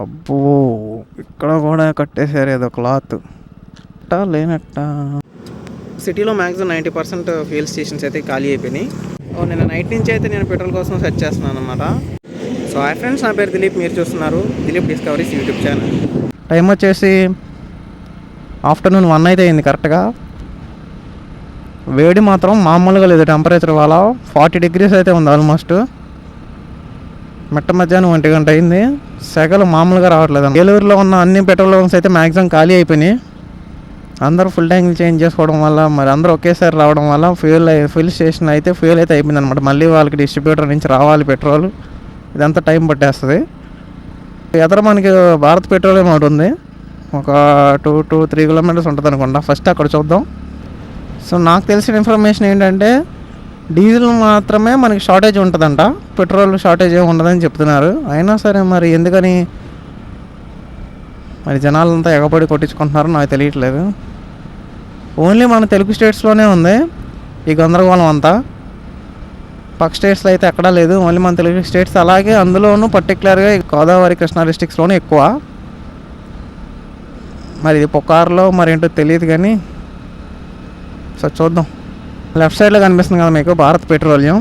అబ్బో, ఇక్కడ కూడా కట్టేశారు ఏదో క్లాత్ లేనట్ట. సిటీలో మ్యాక్సిమం 90% ఫ్యూయల్ స్టేషన్స్ అయితే ఖాళీ అయిపోయినాయి. నిన్న నైట్ నుంచి అయితే నేను పెట్రోల్ కోసం సెర్చ్ చేస్తున్నాను అనమాట. సో హాయ్ ఫ్రెండ్స్, నా పేరు దిలీప్, మీరు చూస్తున్నారు Dilip discoveries YouTube channel. Time వచ్చేసి ఆఫ్టర్నూన్ 1 అయితే అయింది కరెక్ట్గా. వేడి మాత్రం మామూలుగా లేదు. టెంపరేచర్ వాళ్ళ 40 degrees అయితే ఉంది ఆల్మోస్ట్. మధ్యాహ్నం 1 గంట అయింది. సెగలు మామూలుగా రావట్లేదు. ఏలూరులో ఉన్న అన్ని పెట్రోల్ బంక్స్ అయితే మ్యాక్సిమం ఖాళీ అయిపోయినాయి. అందరూ ఫుల్ ట్యాంకులు చేంజ్ చేసుకోవడం వల్ల, మరి అందరూ ఒకేసారి రావడం వల్ల ఫ్యూయల్ స్టేషన్ అయితే ఫ్యూయల్ అయితే అయిపోయింది అనమాట. మళ్ళీ వాళ్ళకి డిస్ట్రిబ్యూటర్ నుంచి రావాలి పెట్రోల్. ఇదంతా టైం పట్టేస్తుంది. ఎదర మనకి భారత్ పెట్రోలియం ఒకటి ఉంది, ఒక 2 to 3 kilometers ఉంటుంది అనుకుంటా. ఫస్ట్ అక్కడ చూద్దాం. సో నాకు తెలిసిన ఇన్ఫర్మేషన్ ఏంటంటే డీజిల్ మాత్రమే మనకి షార్టేజ్ ఉంటుందంట, పెట్రోల్ షార్టేజ్ ఏమి ఉండదని చెప్తున్నారు. అయినా సరే మరి ఎందుకని మరి జనాలంతా ఎగపడి కొట్టించుకుంటున్నారో నాకు తెలియట్లేదు. ఓన్లీ మన తెలుగు స్టేట్స్లోనే ఉంది ఈ గందరగోళం అంతా. పక్క స్టేట్స్లో అయితే ఎక్కడా లేదు, ఓన్లీ మన తెలుగు స్టేట్స్. అలాగే అందులోనూ పర్టికులర్గా గోదావరి కృష్ణా డిస్ట్రిక్ట్స్లోనే ఎక్కువ. మరి ఇది పొక్కారులో మరి ఏంటో తెలియదు కానీ, సో చూద్దాం. లెఫ్ట్ సైడ్లో కనిపిస్తుంది కదా మీకు భారత్ పెట్రోలియం.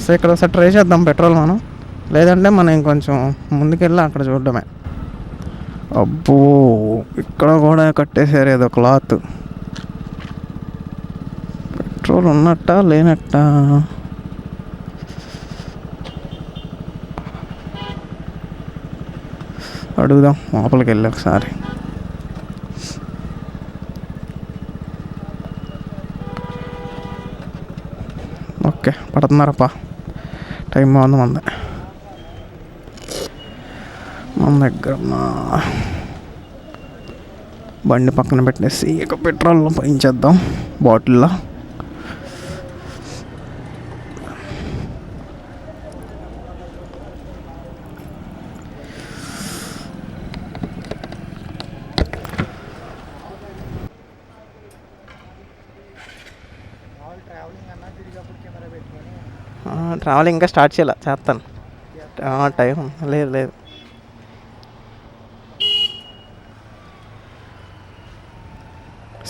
సో ఇక్కడ ఒకసారి ట్రై చేద్దాం పెట్రోల్ మనం, లేదంటే మనం ఇంకొంచెం ముందుకెళ్ళి అక్కడ చూడడమే. అబ్బో, ఇక్కడ కూడా కట్టేశారు ఏదో క్లాత్. పెట్రోల్ ఉన్నట్ట లేనట్ట. అడుగుదాం లోపలికి వెళ్ళి ఒకసారి. ఓకే, పడుతున్నారప్ప. టైం బాగుంది మన దగ్గర. బండి పక్కన పెట్టేసి ఇక పెట్రోల్ పోయించేద్దాం బాటిల్లో. ట్రావెలింగ్ ఇంకా స్టార్ట్ చేయాలి, చేస్తాను. టైం లేదు.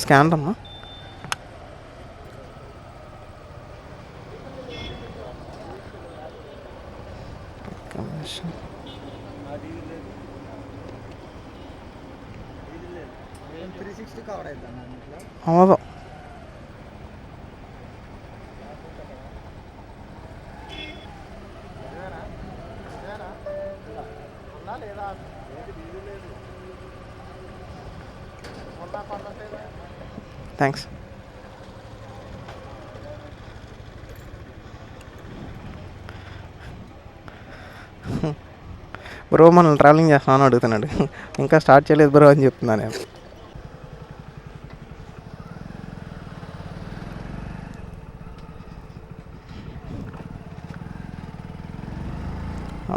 స్కాన్ అమ్మా. అవదు. థ్యాంక్స్. బ్రో మనం ట్రావెలింగ్ చేస్తామని అడుగుతున్నాడు. ఇంకా స్టార్ట్ చేయలేదు బ్రో అని చెప్తున్నా నేను.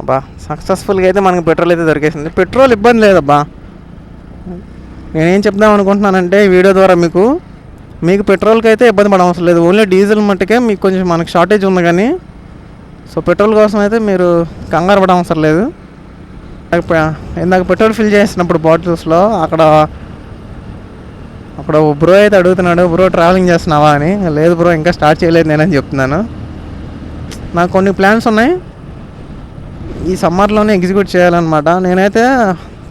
అబ్బా, సక్సెస్ఫుల్గా అయితే మనకి పెట్రోల్ అయితే దొరికేసింది. పెట్రోల్ ఇబ్బంది లేదబ్బా. నేనేం చెప్దాం అనుకుంటున్నానంటే వీడియో ద్వారా మీకు పెట్రోల్కి అయితే ఇబ్బంది పడ అవసరం లేదు. ఓన్లీ డీజిల్ మట్టుకే మీకు కొంచెం మనకు షార్టేజ్ ఉంది కానీ, సో పెట్రోల్ కోసం అయితే మీరు కంగారు పడ అవసరం లేదు. ఇందాక పెట్రోల్ ఫిల్ చేసినప్పుడు బాటిల్స్లో అక్కడ బ్రో అయితే అడుగుతున్నాడు, బ్రో ట్రావెలింగ్ చేస్తున్నావా అని. లేదు బ్రో, ఇంకా స్టార్ట్ చేయలేదు నేనని చెప్తున్నాను. నాకు కొన్ని ప్లాన్స్ ఉన్నాయి, ఈ సమ్మర్లోనే ఎగ్జిక్యూట్ చేయాలన్నమాట. నేనైతే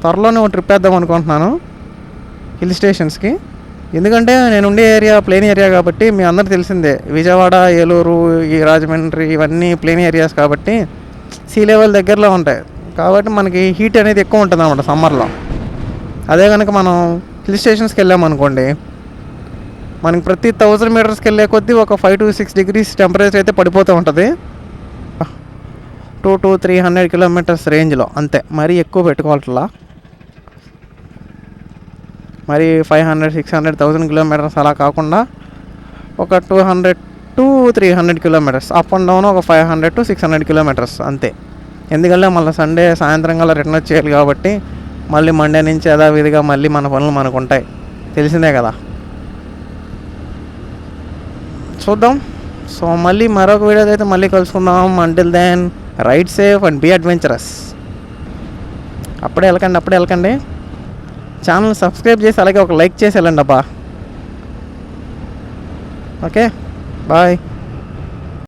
త్వరలోనే ఒక ట్రిప్ వేద్దాం అనుకుంటున్నాను హిల్ స్టేషన్స్కి. ఎందుకంటే నేను ఉండే ఏరియా ప్లేన్ ఏరియా కాబట్టి, మీ అందరూ తెలిసిందే, విజయవాడ, ఏలూరు, ఈ రాజమండ్రి ఇవన్నీ ప్లేన్ ఏరియాస్ కాబట్టి సీ లెవెల్ దగ్గరలో ఉంటాయి. కాబట్టి మనకి హీట్ అనేది ఎక్కువ ఉంటుంది అన్నమాట సమ్మర్లో. అదే కనుక మనం హిల్ స్టేషన్స్కి వెళ్ళామనుకోండి, మనకి ప్రతి 1000 meters వెళ్ళే కొద్దీ ఒక 5 to 6 degrees టెంపరేచర్ అయితే పడిపోతూ ఉంటుంది. 2 to 300 kilometers రేంజ్లో అంతే. మరీ ఎక్కువ పెట్టుకోవాలా, మరి 500, 600, 1000 kilometers అలా కాకుండా ఒక 200 to 300 kilometers up and down, ఒక 500 to 600 kilometers అంతే. ఎందుకంటే మళ్ళీ సండే సాయంత్రం కల్లా రిటర్న్ వచ్చేయాలి కాబట్టి, మళ్ళీ మండే నుంచి యథావిధిగా మళ్ళీ మన పనులు మనకు ఉంటాయి, తెలిసిందే కదా. చూద్దాం. సో మళ్ళీ మరొక వీడియో అయితే మళ్ళీ కలుసుకుందాం. Until then ride safe and be adventurous. అప్పుడే వెళ్ళకండి. ఛానల్ సబ్స్క్రైబ్ చేసి అలాగే ఒక లైక్ చేసి వెళ్ళండి అబ్బా. Okay bye.